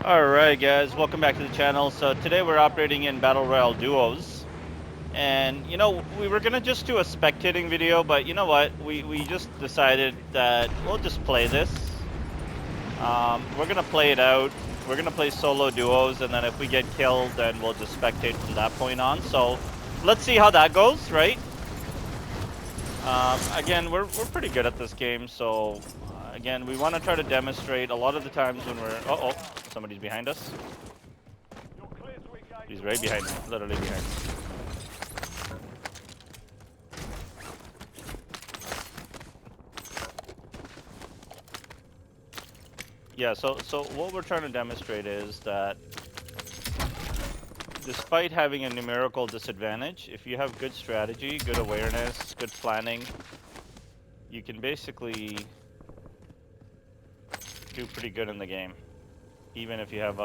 Alright guys, welcome back to the channel. So today we're operating in Battle Royale Duos. And you know, we were gonna just do a spectating video, but you know what? We just decided that we'll just play this. We're gonna play it out. We're gonna play solo duos, and then if we get killed, then we'll just spectate from that point on. So let's see how that goes, right? Again, we're pretty good at this game, so again, we want to try to demonstrate a lot of the times when we're... Uh-oh, somebody's behind us. He's right behind me, literally behind me. Yeah, so what we're trying to demonstrate is that despite having a numerical disadvantage, if you have good strategy, good awareness, good planning, you can basically do pretty good in the game, even if you have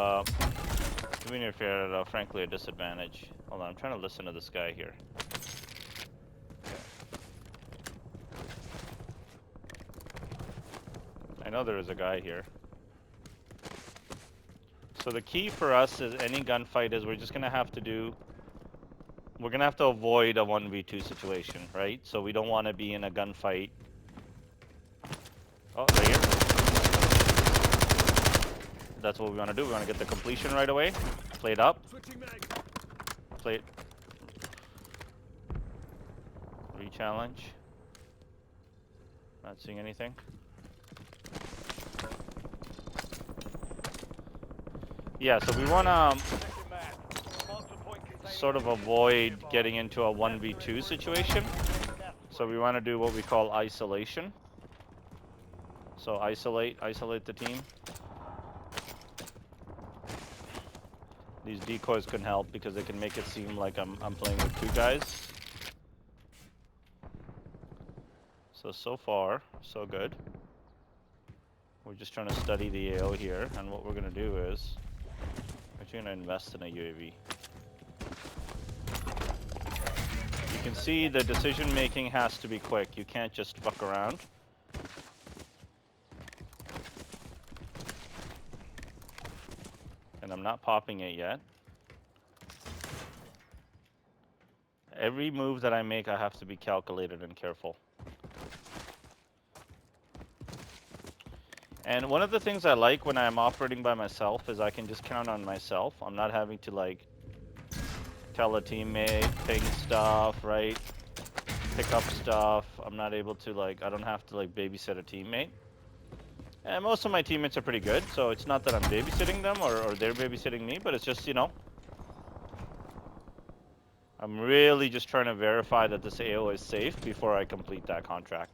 even if you're at frankly a disadvantage. Hold on, I'm trying to listen to this guy here. I know there is a guy here. So the key for us is any gunfight is we're just gonna have to avoid a 1v2 situation, right? So we don't want to be in a gunfight. Oh, right here. That's what we want to do. We want to get the completion right away. Play it up. Play it. Re-challenge. Not seeing anything. Yeah, so we want to sort of avoid getting into a 1v2 situation. So we want to do what we call isolation. So isolate the team. These decoys can help because they can make it seem like I'm playing with two guys. So far, so good. We're just trying to study the AO here, and what we're going to do is we're actually going to invest in a UAV. You can see the decision making has to be quick. You can't just fuck around. And I'm not popping it yet. Every move that I make, I have to be calculated and careful. And one of the things I like when I'm operating by myself is I can just count on myself. I'm not having to like tell a teammate, ping stuff, right? Pick up stuff. I'm not able to like, I don't have to like babysit a teammate. And most of my teammates are pretty good, so it's not that I'm babysitting them or they're babysitting me, but it's just, you know, I'm really just trying to verify that this AO is safe before I complete that contract.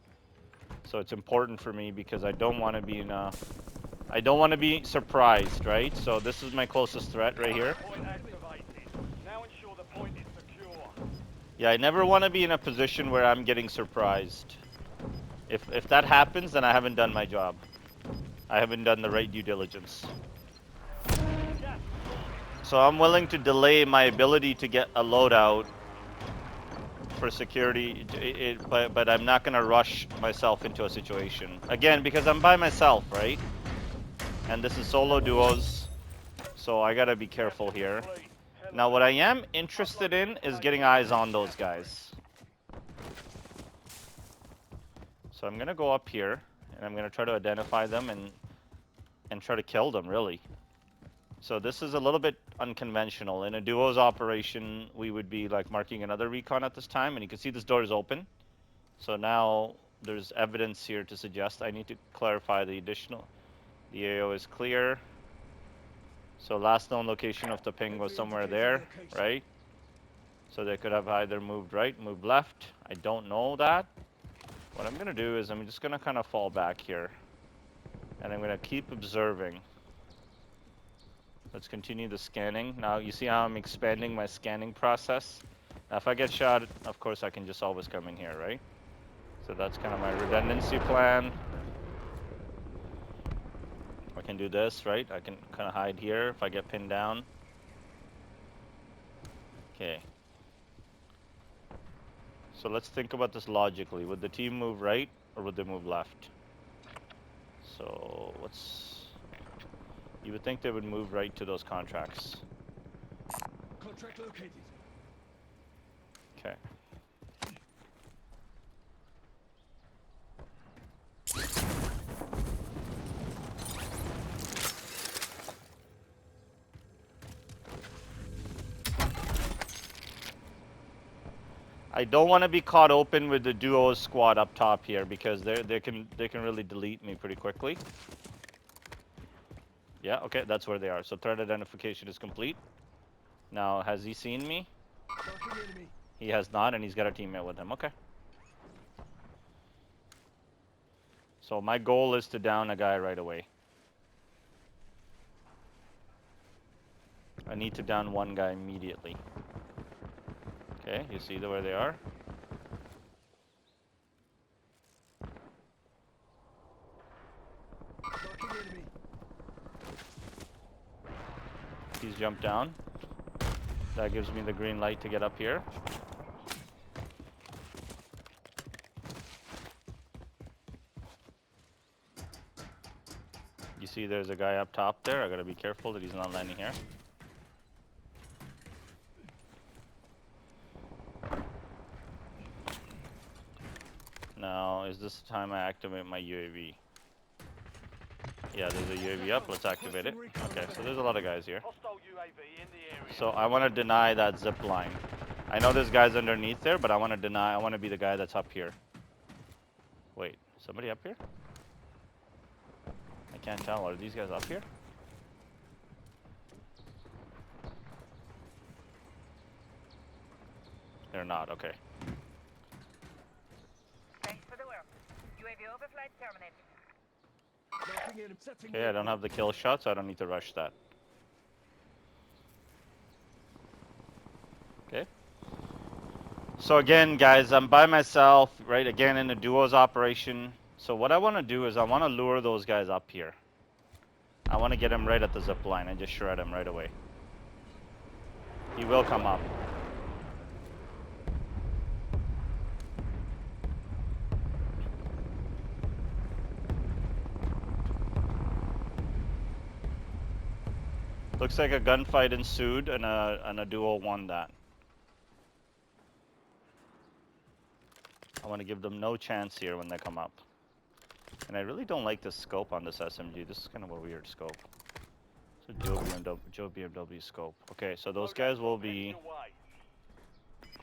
So it's important for me because I don't want to be in a... I don't want to be surprised, right? So this is my closest threat right here. Yeah, I never want to be in a position where I'm getting surprised. If that happens, then I haven't done my job. I haven't done the right due diligence. So I'm willing to delay my ability to get a loadout for security, but I'm not going to rush myself into a situation. Again, because I'm by myself, right? And this is solo duos, so I got to be careful here. Now, what I am interested in is getting eyes on those guys. So I'm going to go up here, and I'm going to try to identify them and try to kill them, really. So this is a little bit unconventional. In a duos operation, we would be like marking another recon at this time, and you can see this door is open. So now there's evidence here to suggest I need to clarify the additional. The AO is clear. So last known location of the ping was somewhere there, right? So they could have either moved right, moved left. I don't know that. What I'm gonna do is I'm just gonna kind of fall back here. And I'm gonna keep observing. Let's continue the scanning. Now you see how I'm expanding my scanning process. Now if I get shot, of course I can just always come in here, right? So that's kind of my redundancy plan. I can do this, right? I can kind of hide here if I get pinned down. Okay. So let's think about this logically. Would the team move right or would they move left? So You would think they would move right to those contracts. Contract located. Okay. I don't want to be caught open with the duo squad up top here because they can really delete me pretty quickly. Yeah, okay, that's where they are. So threat identification is complete. Now, has he seen me? He has not, and he's got a teammate with him. Okay. So my goal is to down a guy right away. I need to down one guy immediately. Okay, you see where they are? He's jumped down. That gives me the green light to get up here. You see there's a guy up top there. I gotta be careful that he's not landing here. Now, is this the time I activate my UAV? Yeah, there's a UAV up. Let's activate it. Okay, so there's a lot of guys here. So I want to deny that zip line. I know there's guys underneath there, but I want to deny. I want to be the guy that's up here. Wait, somebody up here? I can't tell. Are these guys up here? They're not. Okay. Thanks for the work. UAV overflight terminated. Okay, I don't have the kill shot, so I don't need to rush that. Okay. So again, guys, I'm by myself, right? Again, in a duos operation. So what I want to do is I want to lure those guys up here. I want to get him right at the zip line and just shred him right away. He will come up. Looks like a gunfight ensued and a duo won that. I want to give them no chance here when they come up. And I really don't like the scope on this SMG. This is kind of a weird scope. It's a Joe BMW scope. Okay, so those guys will be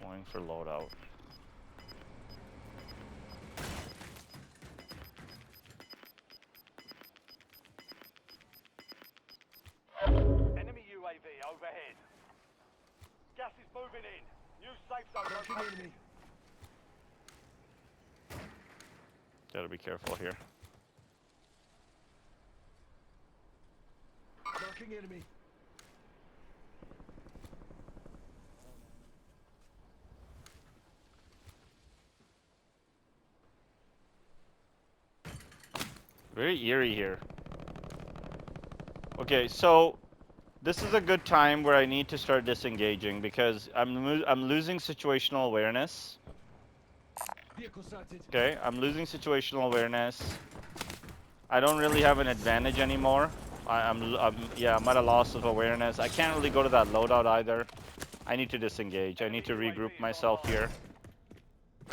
going for loadout. Enemy UAV overhead. Gas is moving in. New safe zone located. Gotta be careful here. Marking enemy. Very eerie here. Okay, so this is a good time where I need to start disengaging because I'm losing situational awareness. Okay, I'm losing situational awareness. I don't really have an advantage anymore. I'm at a loss of awareness. I can't really go to that loadout either. I need to disengage. I need to regroup myself here.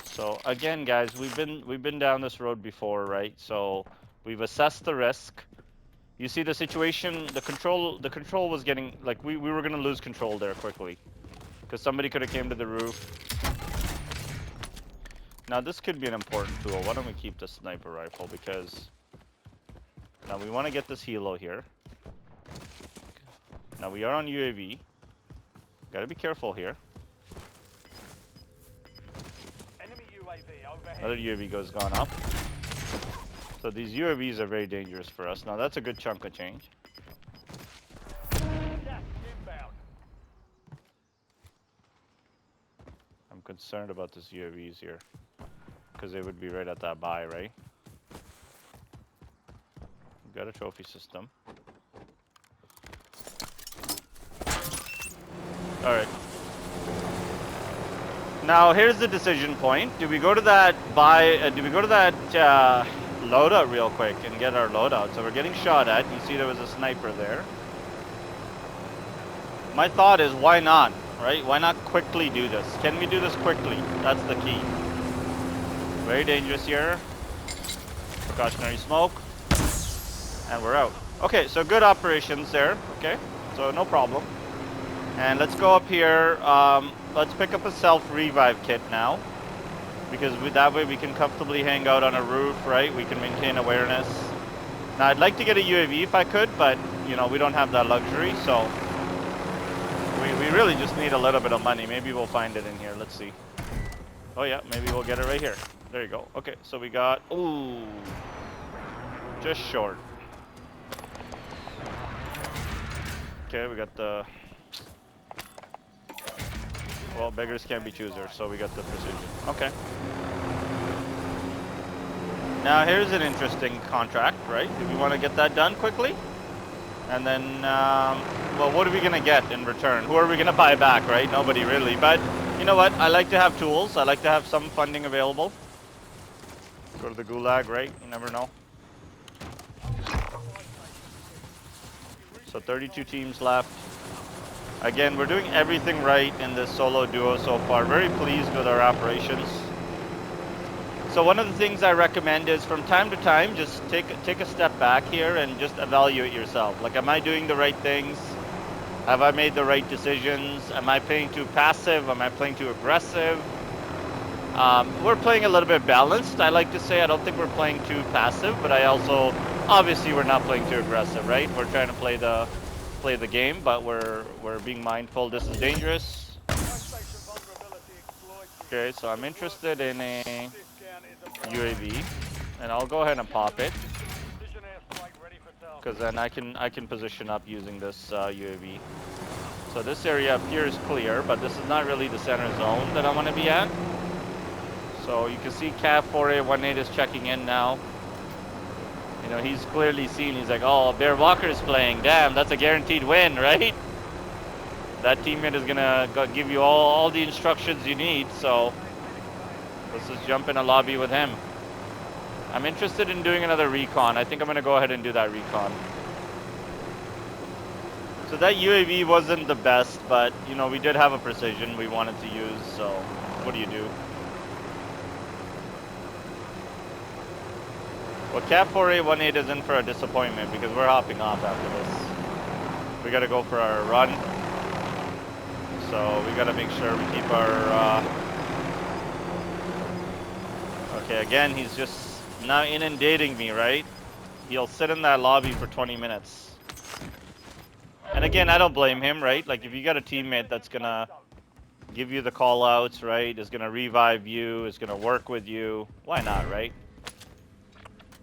So again, guys, we've been down this road before, right? So we've assessed the risk. You see the situation, the control was getting, like, we were gonna lose control there quickly. Because somebody could have came to the roof. Now this could be an important tool. Why don't we keep the sniper rifle? Because now we want to get this helo here. Now we are on UAV. Gotta be careful here. Enemy UAV overhead. Another UAV gone up. So these UAVs are very dangerous for us. Now that's a good chunk of change. Gas inbound. I'm concerned about this UAVs here. Because they would be right at that buy, right? We've got a trophy system. Alright. Now here's the decision point. Do we go to that buy, do we go to that loadout real quick and get our loadout. So we're getting shot at. You see there was a sniper there. My thought is, why not, right? Why not quickly do this? Can we do this quickly? That's the key. Very dangerous here. Precautionary smoke. And we're out. Okay, so good operations there. Okay, so no problem. And let's go up here. Let's pick up a self-revive kit now. Because that way we can comfortably hang out on a roof, right? We can maintain awareness. Now, I'd like to get a UAV if I could, but, you know, we don't have that luxury, so... We really just need a little bit of money. Maybe we'll find it in here. Let's see. Oh, yeah, maybe we'll get it right here. There you go. Okay, so we got... Ooh. Just short. Okay, we got the... Well, beggars can't be choosers, so we got the precision. Okay. Now, here's an interesting contract, right? Do we want to get that done quickly? And then, well, what are we going to get in return? Who are we going to buy back, right? Nobody really. But, you know what? I like to have tools. I like to have some funding available. Go to the gulag, right? You never know. So 32 teams left. Again, we're doing everything right in this solo duo so far. Very pleased with our operations. So one of the things I recommend is from time to time, just take a step back here and just evaluate yourself. Like, am I doing the right things? Have I made the right decisions? Am I playing too passive? Am I playing too aggressive? We're playing a little bit balanced, I like to say. I don't think we're playing too passive, but I also, obviously we're not playing too aggressive, right? We're trying to play the game, but we're being mindful. This is dangerous. Okay, so I'm interested in a UAV, and I'll go ahead and pop it, because then I can position up using this UAV. So this area up here is clear, but this is not really the center zone that I want to be at. So you can see Cav 4A18 is checking in now. You know, he's clearly seen, he's like, oh, Bear Walker's playing. Damn, that's a guaranteed win, right? That teammate is gonna give you all the instructions you need, so let's just jump in a lobby with him. I'm interested in doing another recon. I think I'm gonna go ahead and do that recon. So that UAV wasn't the best, but, you know, we did have a precision we wanted to use, so what do you do? Well, Cap 4A18 is in for a disappointment because we're hopping off after this. We gotta go for our run. So we gotta make sure we keep our... Okay, again, he's just now inundating me, right? He'll sit in that lobby for 20 minutes. And again, I don't blame him, right? Like, if you got a teammate that's gonna give you the call-outs, right? Is gonna revive you, is gonna work with you, why not, right?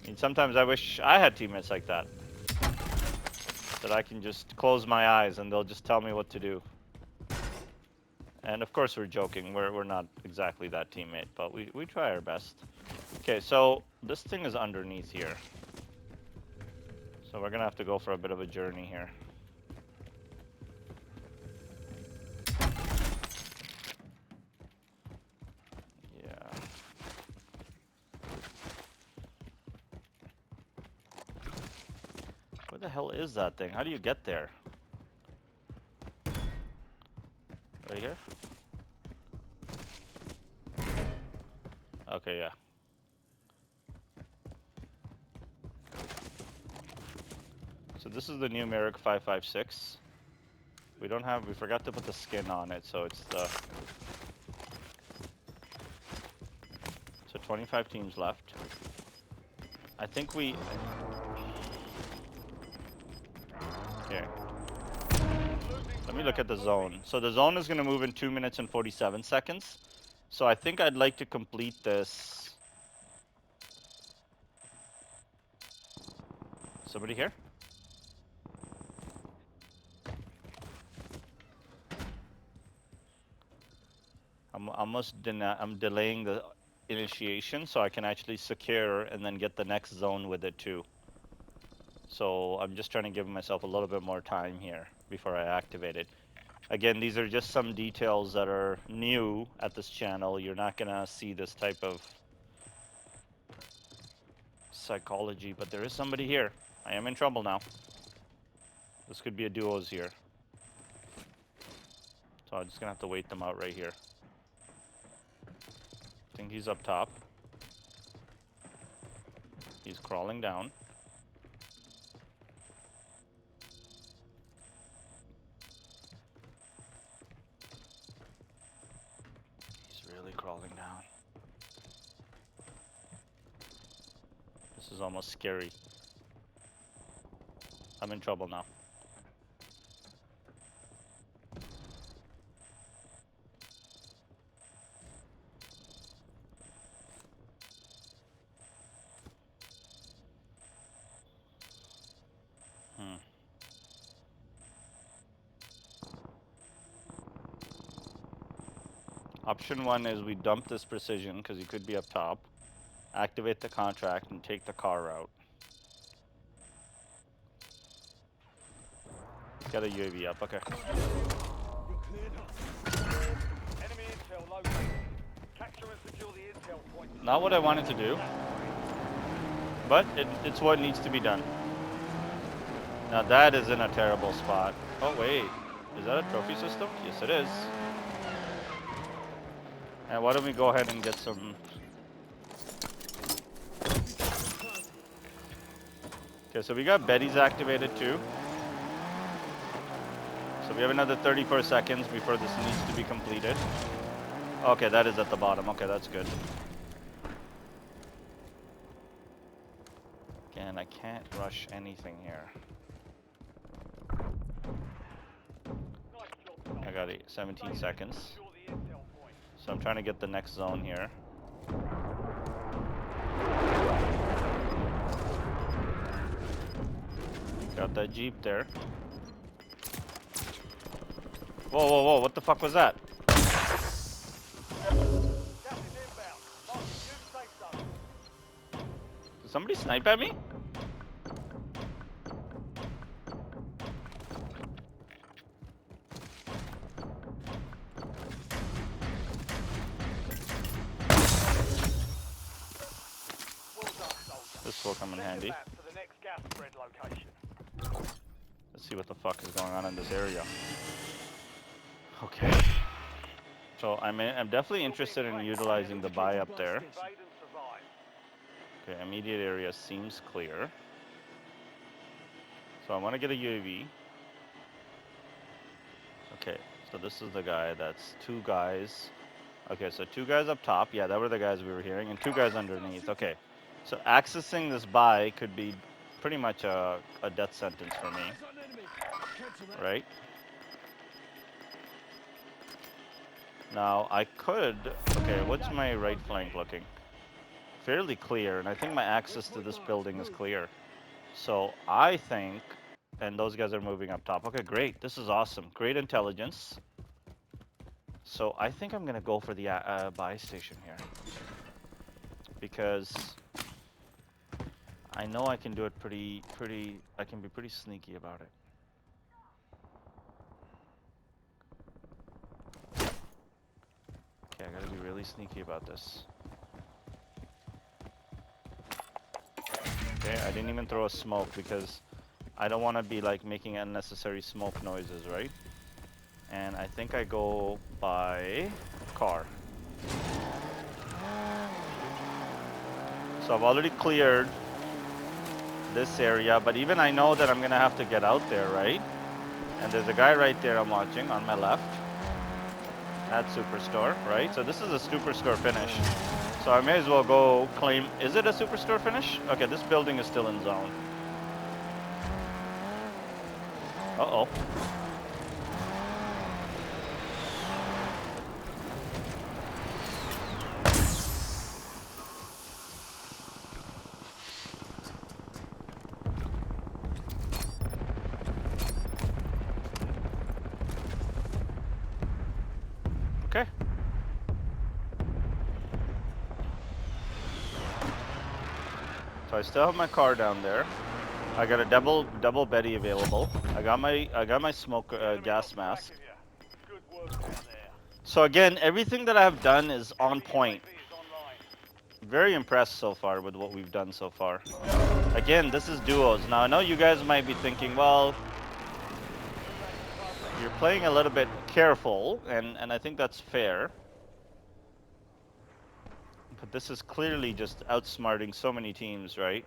I mean, sometimes I wish I had teammates like that. That I can just close my eyes and they'll just tell me what to do. And of course we're joking, we're not exactly that teammate, but we try our best. Okay, so this thing is underneath here. So we're gonna have to go for a bit of a journey here. Where the hell is that thing? How do you get there? Right here? Okay, yeah. So this is the new Merrick 556. We forgot to put the skin on it, so it's the... So 25 teams left. I think we... Here. Let me look at the zone. So the zone is going to move in 2 minutes and 47 seconds. So I think I'd like to complete this. Somebody here? I'm delaying the initiation so I can actually secure and then get the next zone with it too. So I'm just trying to give myself a little bit more time here before I activate it. Again, these are just some details that are new at this channel. You're not gonna see this type of psychology, but there is somebody here. I am in trouble now. This could be a duos here. So I'm just gonna have to wait them out right here. I think he's up top. He's crawling down. He's really crawling down. This is almost scary. I'm in trouble now. Option 1 is we dump this precision because he could be up top, activate the contract, and take the car route. Got a UAV up, okay. Enemy intel located. Capture and secure the intel point. Not what I wanted to do, but it's what needs to be done. Now that is in a terrible spot. Oh wait, is that a trophy system? Yes it is. And why don't we go ahead and get some... Okay, so we got Betty's activated too. So we have another 34 seconds before this needs to be completed. Okay, that is at the bottom. Okay, that's good. Again, I can't rush anything here. I got 17 seconds. So I'm trying to get the next zone here. Got that Jeep there. Whoa, whoa, whoa, what the fuck was that? Did somebody snipe at me? This will come in handy. Let's see what the fuck is going on in this area. Okay. So I'm definitely interested in utilizing the buy up there. Okay, immediate area seems clear. So I want to get a UAV. Okay, so this is the guy. That's two guys. Okay, so two guys up top. Yeah, that were the guys we were hearing. And two guys underneath. Okay. So accessing this buy could be pretty much a death sentence for me. Right? Now, I could... Okay, what's my right flank looking? Fairly clear, and I think my access to this building is clear. So, I think... And those guys are moving up top. Okay, great. This is awesome. Great intelligence. So, I think I'm going to go for the buy station here. Because... I know I can do it I can be pretty sneaky about it. Okay, I gotta be really sneaky about this. Okay, I didn't even throw a smoke because I don't want to be like making unnecessary smoke noises, right? And I think I go by car. So I've already cleared this area, but even I know that I'm gonna have to get out there, right? And there's a guy right there I'm watching on my left. That's Superstore, right? So this is a Superstore finish. So I may as well go claim... Is it a Superstore finish? Okay, this building is still in zone. Uh-oh. Okay. So I still have my car down there. I got a double Betty available. I got my smoke gas mask. So again, everything that I have done is on point. Very impressed so far with what we've done so far. Again, this is duos. Now, I know you guys might be thinking, well, you're playing a little bit careful, and I think that's fair. But this is clearly just outsmarting so many teams, right?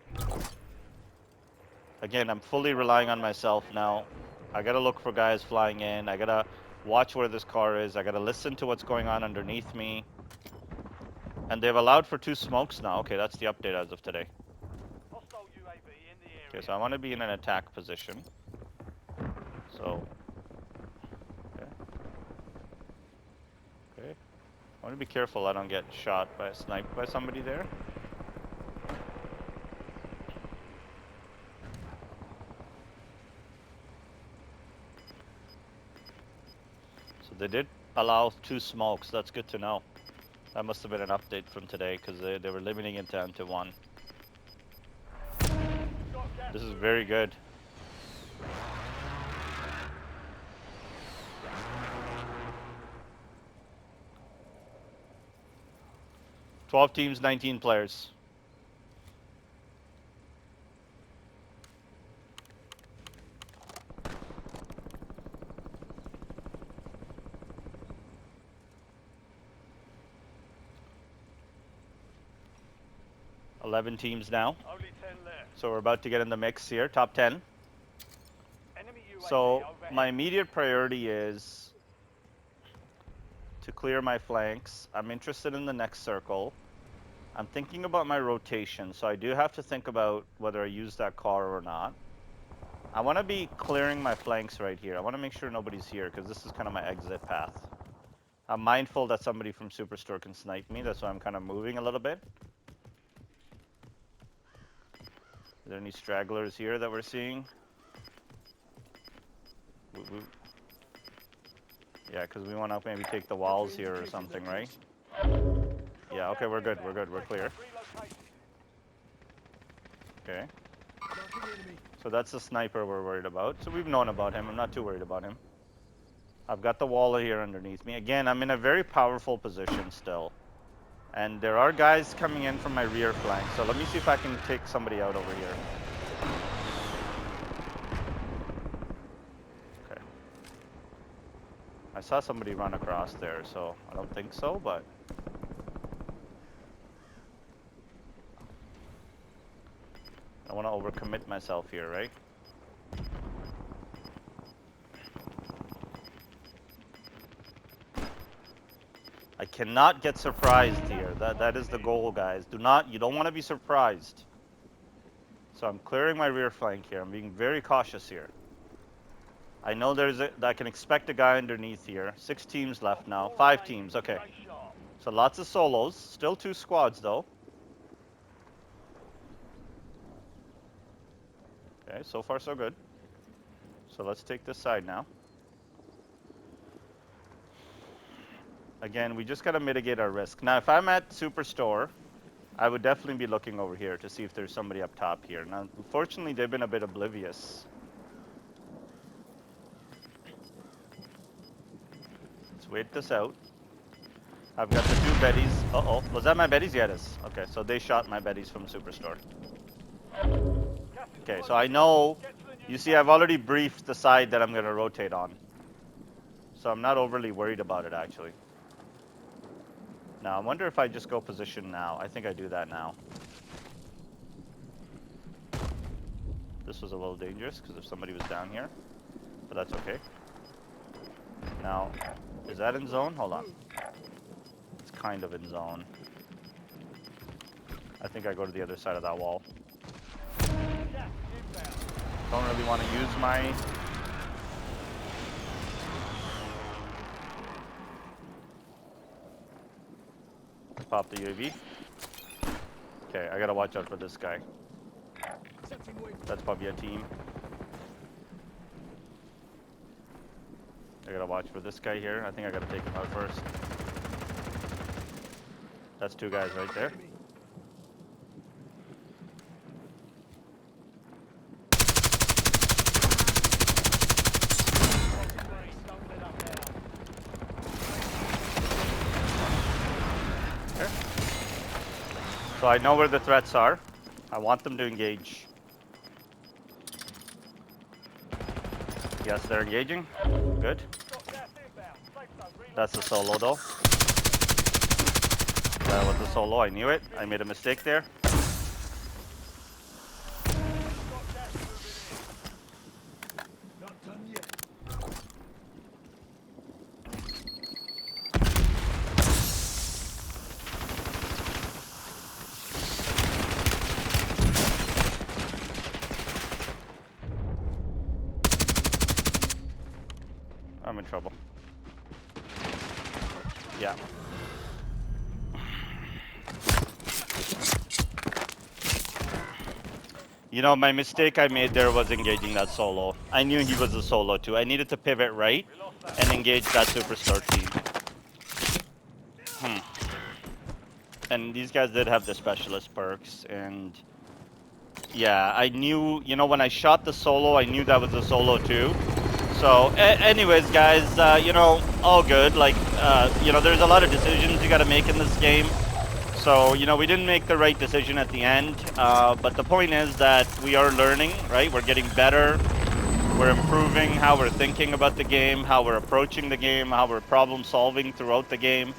Again, I'm fully relying on myself now. I gotta look for guys flying in. I gotta watch where this car is. I gotta listen to what's going on underneath me. And they've allowed for 2 smokes now. Okay, that's the update as of today. Hostile UAV in the area. Okay, so I want to be in an attack position. So, okay. Okay. I want to be careful I don't get shot by sniped by somebody there. So they did allow 2 smokes. That's good to know. That must have been an update from today because they were limiting it down to 1. This is very good. "12 teams, 19 players." "11 teams now. Only 10 left. So we're about to get in the mix here, top 10. Enemy UAV So overhead. my immediate priority is to clear my flanks. I'm interested in the next circle. I'm thinking about my rotation, so I do have to think about whether I use that car or not. I want to be clearing my flanks right here. I want to make sure nobody's here because this is kind of my exit path. I'm mindful that somebody from Superstore can snipe me. That's why I'm kind of moving a little bit. Are there any stragglers here that we're seeing? Woo woo. Yeah, because we want to maybe take the walls here or something, right? Yeah, okay, we're good, we're clear. Relocated. Okay, Marking the enemy. so that's the sniper we're worried about. So we've known about him, I'm not too worried about him. I've got the wall here underneath me. Again, I'm in a very powerful position still. And there are guys coming in from my rear flank, so let me see if I can take somebody out over here. Okay. I saw somebody run across there, so I don't think so, but... I want to overcommit myself here, right? I cannot get surprised here. That is the goal, guys. You don't want to be surprised. So I'm clearing my rear flank here. I'm being very cautious here. I know I can expect a guy underneath here. 6 teams left now. 5 teams, okay. Stay sharp. So lots of solos. Still 2 squads though. Okay, so far so good. So let's take this side now. Again, we just gotta mitigate our risk. Now, if I'm at Superstore, I would definitely be looking over here to see if there's somebody up top here. Now, unfortunately, they've been a bit oblivious. Let's wait this out. I've got the 2 Bettys. Uh-oh, was that my Bettys? Yeah, it is. Okay, so they shot my Bettys from Superstore. Okay, so I know, you see, I've already briefed the side that I'm gonna rotate on. So I'm not overly worried about it, actually. Now, I wonder if I just go position now. I think I do that now. This was a little dangerous, because if somebody was down here. But that's okay. Now, is that in zone? Hold on. It's kind of in zone. I think I go to the other side of that wall. Gas inbound. Don't really want to use my... Pop the UAV. Okay, I gotta watch out for this guy. Accepting wing. That's probably a team. I gotta watch for this guy here. I think I gotta take him out first. That's 2 guys right there. Enemy. Don't let up now. Okay. So I know where the threats are. I want them to engage. Yes, they're engaging. Good. Got gas inbound. Safe zone relocated. That's a solo though. That was a solo. I knew it. I made a mistake there. Got gas moving in. Not done yet. I'm in trouble. Yeah. You know, my mistake I made there was engaging that solo. I knew he was a solo too. I needed to pivot right and engage that superstar team. And these guys did have the specialist perks, and yeah, I knew, you know, when I shot the solo, I knew that was a solo too. So, anyways, guys, you know, all good. Like, you know, there's a lot of decisions you got to make in this game. So, you know, we didn't make the right decision at the end. But the point is that we are learning, right? We're getting better. We're improving how we're thinking about the game, how we're approaching the game, how we're problem solving throughout the game.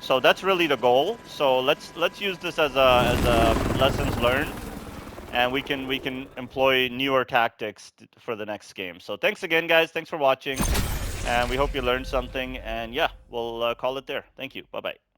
So that's really the goal. So let's use this as a lessons learned. And we can employ newer tactics for the next game. So thanks again, guys. Thanks for watching. And we hope you learned something. And yeah, we'll call it there. Thank you. Bye-bye.